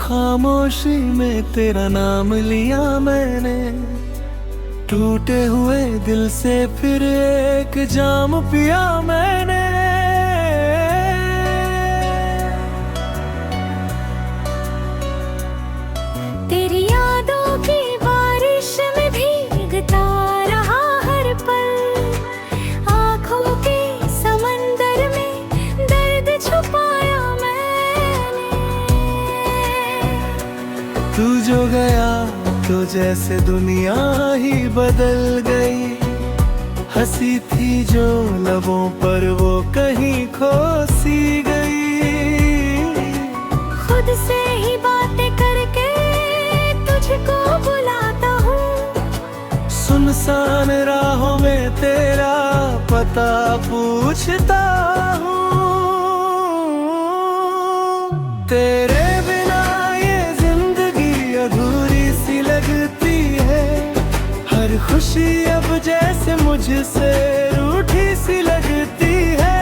खामोशी में तेरा नाम लिया मैंने, टूटे हुए दिल से फिर एक जाम पिया मैंने। तेरी यादों की बारिश में भीगता रहा हर पल, आँखों के समंदर में दर्द छुपाया मैंने। तू जो गया तो जैसे दुनिया ही बदल गई, हंसी थी जो लबों पर वो कहीं खो सी गई। खुद से ही बातें करके तुझको बुलाता हूँ, सुनसान राहों में तेरा पता पूछता हूँ। तेरे बिना ये जिंदगी अधूरी सी लगती है, हर खुशी अब जैसे मुझसे रूठी सी लगती है।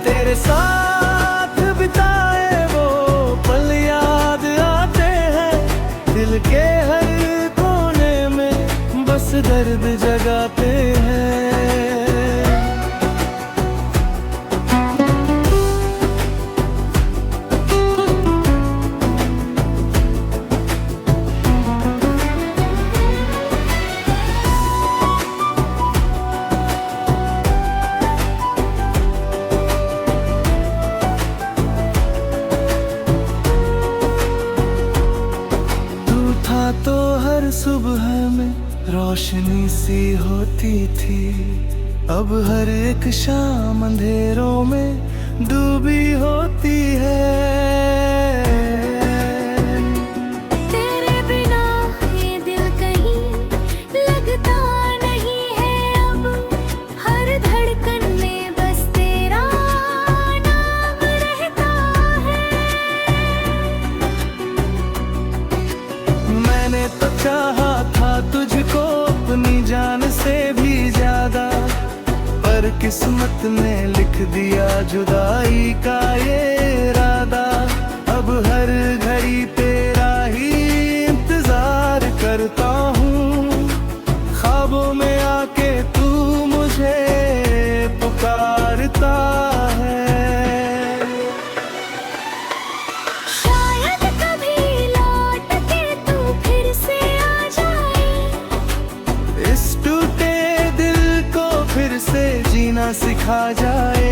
तेरे साथ बिताए वो पल याद आते हैं, दिल के हर कोने में बस दर्द जगाते हैं। तो हर सुबह में रोशनी सी होती थी, अब हर एक शाम अंधेरों में डूबी होती है। तेरे बिना ये दिल कहीं लगता नहीं है, अब हर धड़कन में बस तेरा नाम रहता है। मैंने तो चाहा था तुझको अपनी जान से भी ज्यादा, पर किस्मत ने लिख दिया जुदाई का ये इरादा। अब हर घड़ी तेरा ही इंतजार करता हूँ, ख्वाबों में आके तू मुझे पुकारता है। शायद कभी लौट के तू फिर से आ जाए, इस टूटे दिल को फिर से जीना सिखा जाए।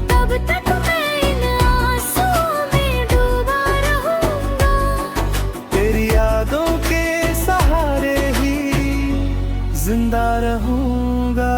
तब तक मैं इन आंसुओं में डूबा रहूंगा, तेरी यादों के सहारे ही जिंदा रहूंगा।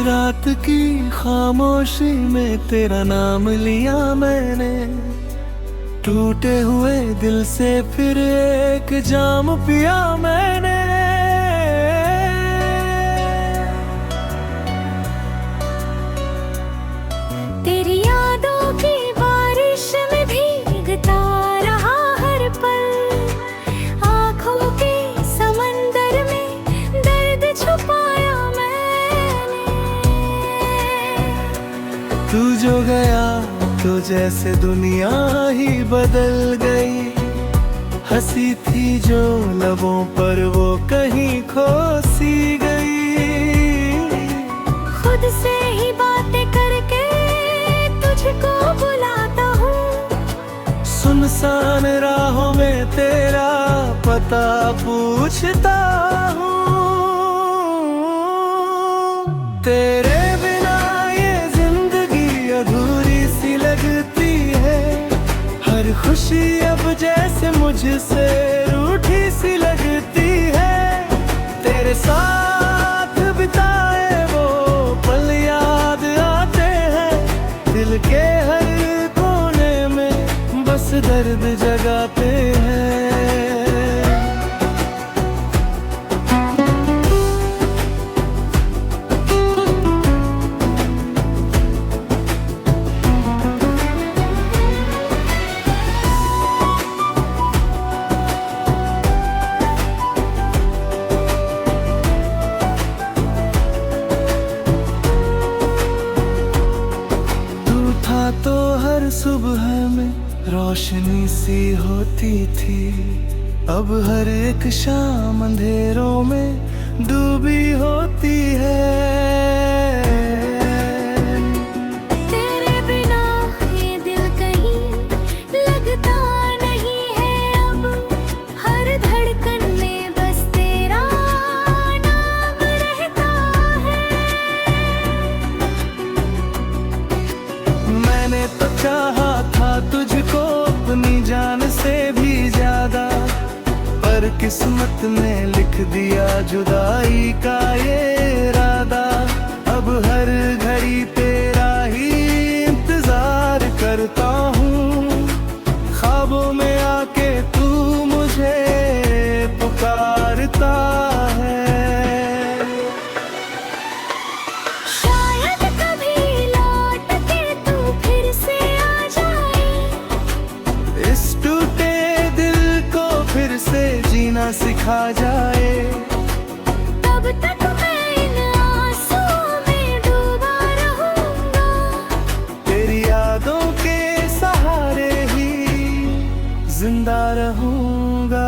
रात की खामोशी में तेरा नाम लिया मैंने, टूटे हुए दिल से फिर एक जाम पिया मैंने। तेरी यादों की बारिश में भीगता रहा हर पल, आँखों के समंदर में दर्द छुपाया मैंने। तू जो गया तो जैसे दुनिया ही बदल गई, हंसी थी जो लबों पर वो कहीं खो सी गई। खुद से ही बातें करके तुझको बुलाता हूँ, सुनसान राहों में तेरा पता पूछता हूँ। तेरे बिना ये जिंदगी अधूरी सी लगती है, हर खुशी अब जैसे मुझसे रूठी सी लगती है। तेरे साथ बिताए वो पल याद आते हैं, दिल के हर कोने में बस दर्द जगाते रोशनी सी होती थी। अब हर एक शाम अंधेरों में डूबी होती है। तेरे बिना ये दिल कहीं लगता नहीं है अब, हर धड़कन में बस तेरा नाम रहता है। मैंने तो चाहा था तुझको अपनी जान से भी ज्यादा, पर किस्मत ने लिख दिया जुदाई का ये इरादा। अब हर घड़ी तेरा ही इंतजार करता हूँ, ख्वाबों में आके तू मुझे पुकारता है। शायद कभी लौट के तू फिर से आ जाए, इस टूटे दिल को फिर से जीना सिखा जाए। तब तक मैं इन आंसुओं में डूबा रहूंगा, तेरी यादों के सहारे ही जिंदा रहूंगा।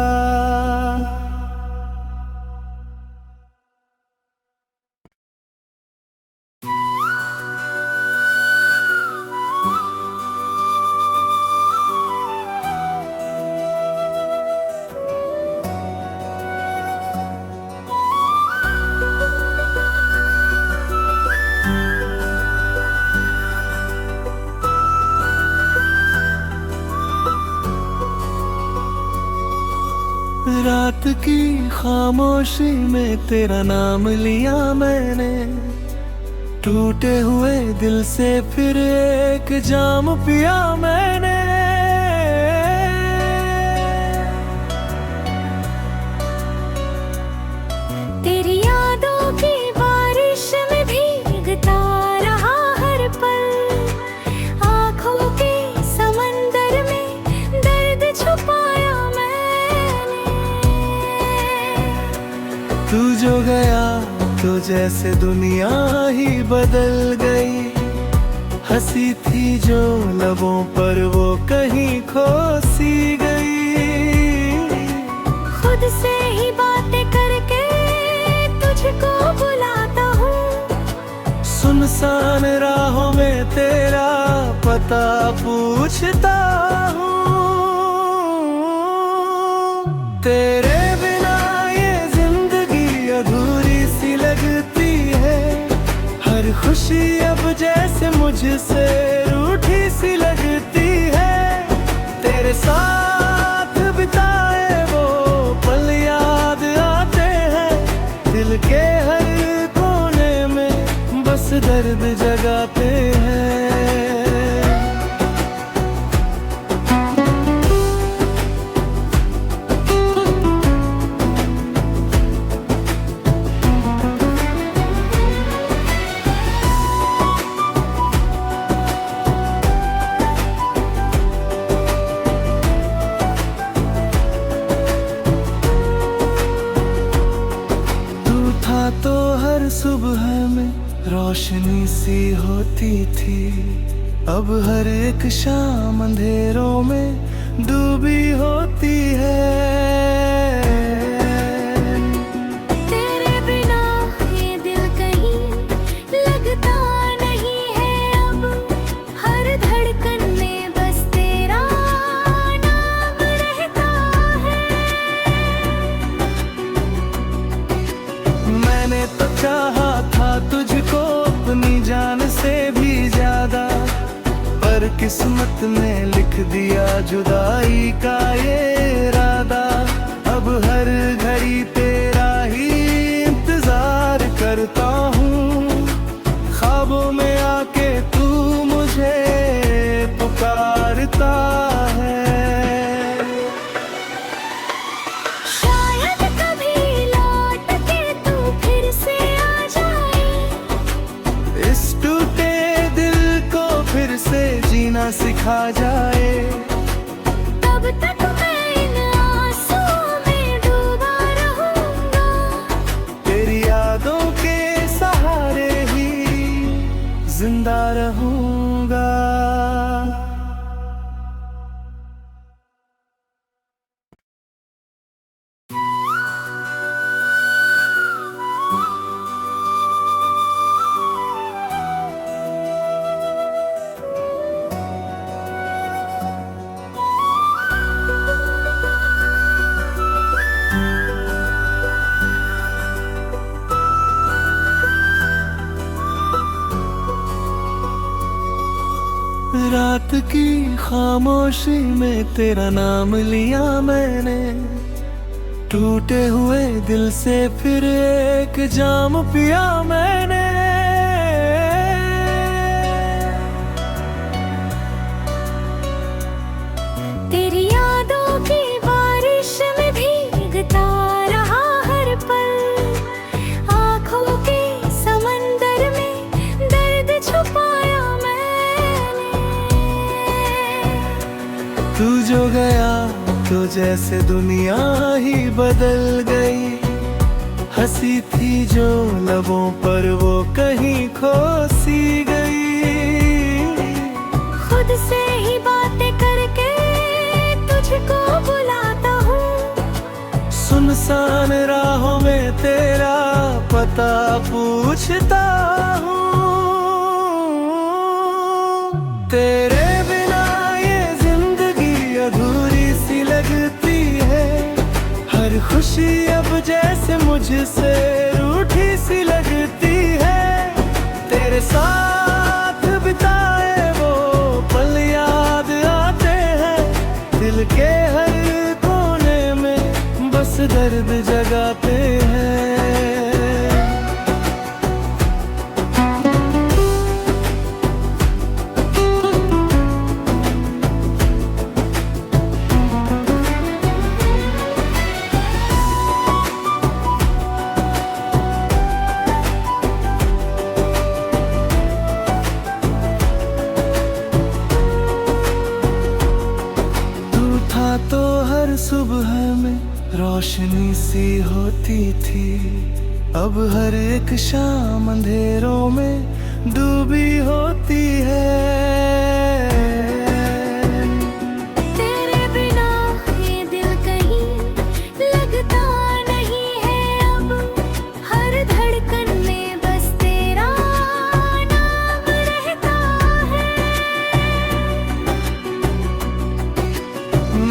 रात की खामोशी में तेरा नाम लिया मैंने, टूटे हुए दिल से फिर एक जाम पिया मैंने। तेरी यादों की बारिश में भीगता रहा हर पल, आँखों के समंदर में दर्द छुपाया मैंने। तू जो गया तो जैसे दुनिया ही बदल गई, हंसी थी जो लबों पर वो कहीं खो सी गई। खुद से ही बातें करके तुझको बुलाता हूँ, सुनसान राहों में तेरा पता पूछता हूँ। तेरे बिना ये जिंदगी अधूरी सी लगती है, हर खुशी अब जैसे मुझसे रूठी सी लगती है। तेरे साथ बिताए वो पल याद आते हैं, दिल के हर कोने में बस दर्द जगाते हैं। तो हर सुबह में रोशनी सी होती थी। अब हर एक शाम अंधेरों में डूबी होती है। तेरे बिना ये दिल कहीं लगता नहीं है अब, हर धड़कन में बस तेरा नाम रहता है। मैंने तो चाहा था तुझको अपनी जान से भी ज्यादा, पर किस्मत ने लिख दिया जुदाई का ये इरादा। अब हर घड़ी तेरा ही इंतजार करता हूँ, ख्वाबों में आके तू मुझे पुकारता है। शायद कभी लौट के तू फिर से आ जाए, इस टूटे दिल को फिर से जीना सिखा जाए। तब तक मैं इन आंसुओं में डूबा रहूंगा, तेरी यादों के सहारे ही जिंदा रहूंगा। रात की खामोशी में तेरा नाम लिया मैंने, टूटे हुए दिल से फिर एक जाम पिया मैंने। तेरी यादों की बारिश में भीगता रहा हर पल, आँखों के समंदर में दर्द छुपाया मैंने। तू जो गया तो जैसे दुनिया ही बदल गई, हंसी थी जो लबों पर वो कहीं खो सी गई। खुद से ही बातें करके तुझको बुलाता हूँ, सुनसान राहों में तेरा पता पूछता हूँ। तेरे बिना ये जिंदगी अधूरी सी लगती है, हर खुशी अब जैसे मुझसे रूठी सी लगती है। तेरे साथ बिताए वो पल याद आते हैं, दिल के हर कोने में बस दर्द जगाते हैं। तो हर सुबह में रोशनी सी होती थी, अब हर एक शाम अंधेरों में डूबी होती है। तेरे बिना ये दिल कहीं लगता नहीं है अब, हर धड़कन में बस तेरा नाम रहता है।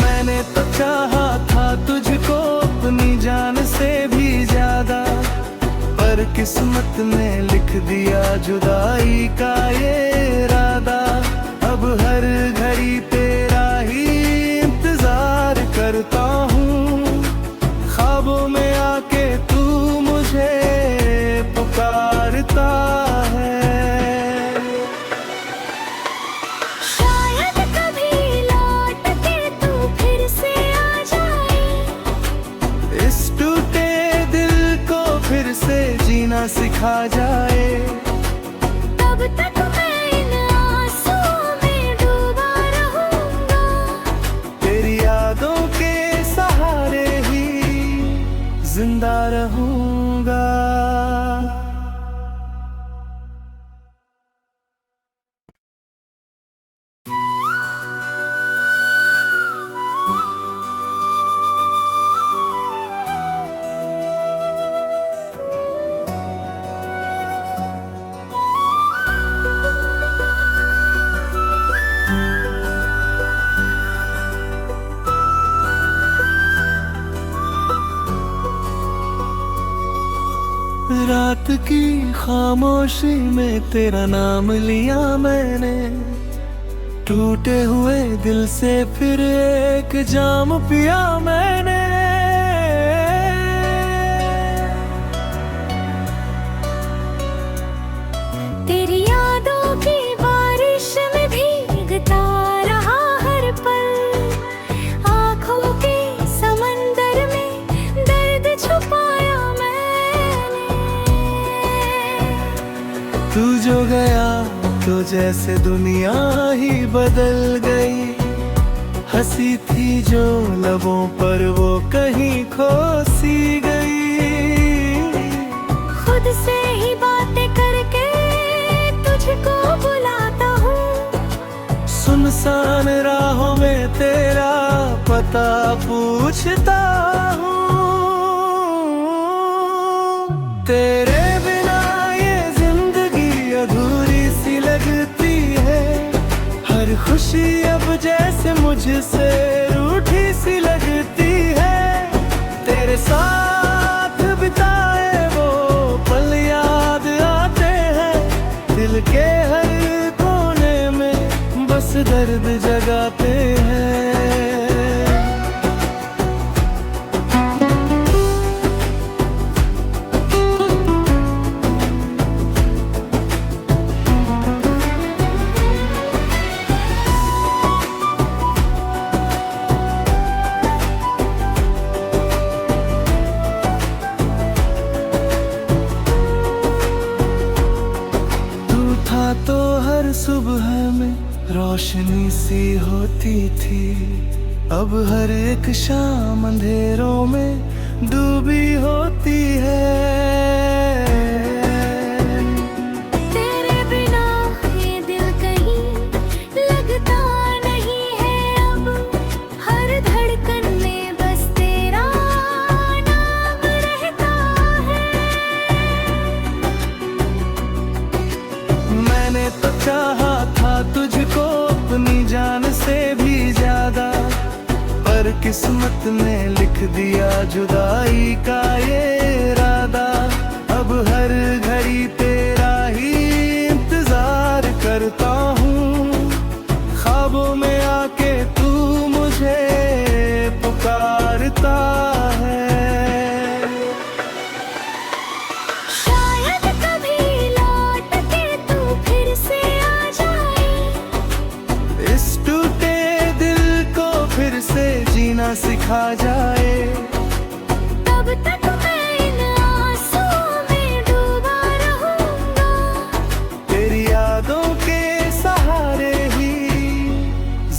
मैंने तो चाहा था तुझको अपनी जान से भी ज्यादा, पर किस्मत ने लिख दिया जुदाई का ये इरादा। अब हर घड़ी तेरा ही इंतजार करता हूँ, ख्वाबों में आके तू मुझे पुकारता है। शायद कभी लौट के तू फिर से आ जाए, इस टूटे दिल को फिर से जीना सिखा जाए। तब तक मैं इन आंसुओं में डूबा रहूंगा, तेरी यादों के सहारे ही जिंदा रहूंगा। रात की खामोशी में तेरा नाम लिया मैंने, टूटे हुए दिल से फिर एक जाम पिया मैंने। तेरी यादों की बारिश में भीगता रहा हर पल, आँखों के समंदर में दर्द छुपाया मैंने। तू जो गया तो जैसे दुनिया ही बदल गई, हंसी थी जो लबों पर वो कहीं खो सी गई। खुद से ही बातें करके तुझको बुलाता हूँ, सुनसान राहों में तेरा पता पूछता हूँ। तेरे बिना ये जिंदगी अधूरी सी लगती है, हर खुशी अब जैसे मुझसे रूठी सी लगती है। तेरे साथ बिताए वो पल याद आते हैं, दिल के हर कोने में बस सुबह में रोशनी सी होती थी, अब हर एक शाम अंधेरों में डूबी होती है। तेरे बिना ये दिल कहीं लगता नहीं है, अब हर धड़कन में बस तेरा नाम रहता है। मैंने तो चाहा था तुझको अपनी जान से भी ज्यादा, पर किस्मत ने लिख दिया जुदाई का ये इरादा। अब हर घड़ी तेरा ही इंतजार करता हूँ, ख्वाबों में आके तू मुझे पुकारता है। शायद कभी लौट के तू फिर से आ जाए, इस टूटे दिल को फिर से जीना सिखा जाए। तब तक मैं इन आंसुओं में डूबा रहूंगा, तेरी यादों के सहारे ही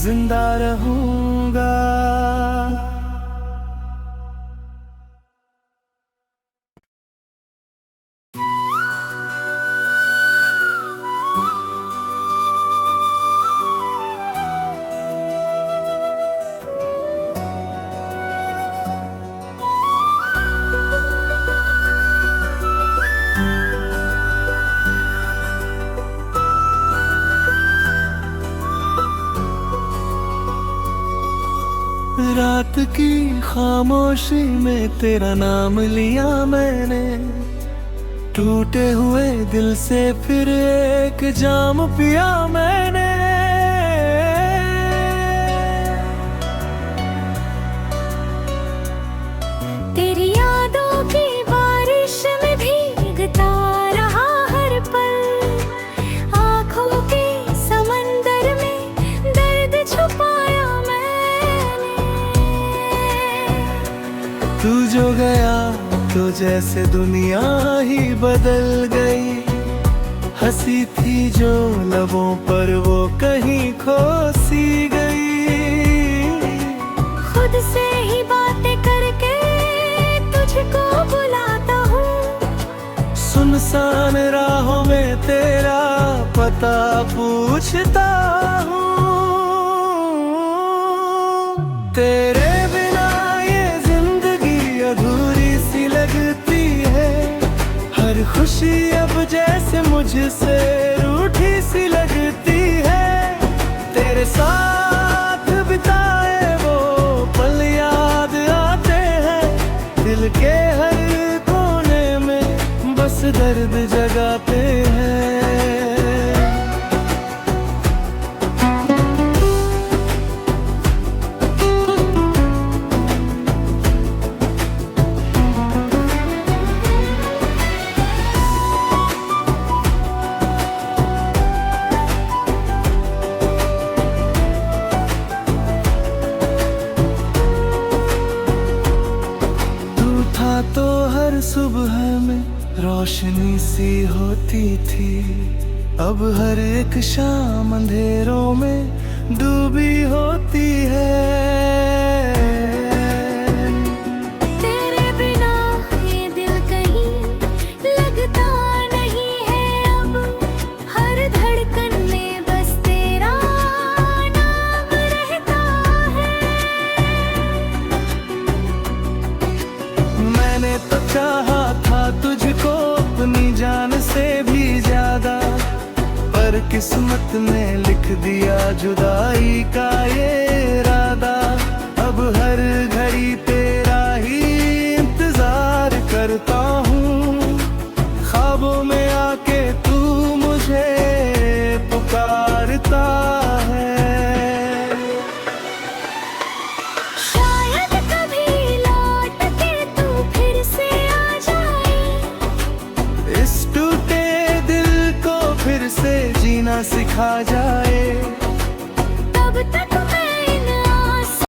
जिंदा रहूंगा। रात की खामोशी में तेरा नाम लिया मैंने, टूटे हुए दिल से फिर एक जाम पिया मैंने। तेरी यादों की बारिश में भीगता रहा हर पल, आँखों के समंदर में दर्द छुपाया मैंने। तू जो गया तो जैसे दुनिया ही बदल गई, हंसी थी जो लबों पर वो कहीं खो सी गई। खुद से ही बातें करके तुझको बुलाता हूँ, सुनसान राहों में तेरा पता पूछता हूँ। तेरे बिना ये जिंदगी अधूरी सी लगती है, हर खुशी अब जैसे मुझसे रूठी सी लगती है। तेरे साथ बिताए वो पल याद आते हैं, दिल के हर कोने में बस दर्द जगाते हैं। तो हर सुबह में रोशनी सी होती थी, अब हर एक शाम अंधेरों में डूबी होती है। तेरे बिना ये दिल कहीं लगता नहीं है, अब हर धड़कन में बस तेरा नाम रहता है। मैंने तो चाहा था तुझको अपनी जान से भी ज्यादा, पर किस्मत ने लिख दिया जुदाई का ये इरादा। अब हर घड़ी तेरा ही इंतजार करता हूँ, ख्वाबों में आके तू मुझे पुकारता है। शायद कभी लौट के तू फिर से आ जाए, इस टूटे दिल को फिर से जीना सिखा जाए।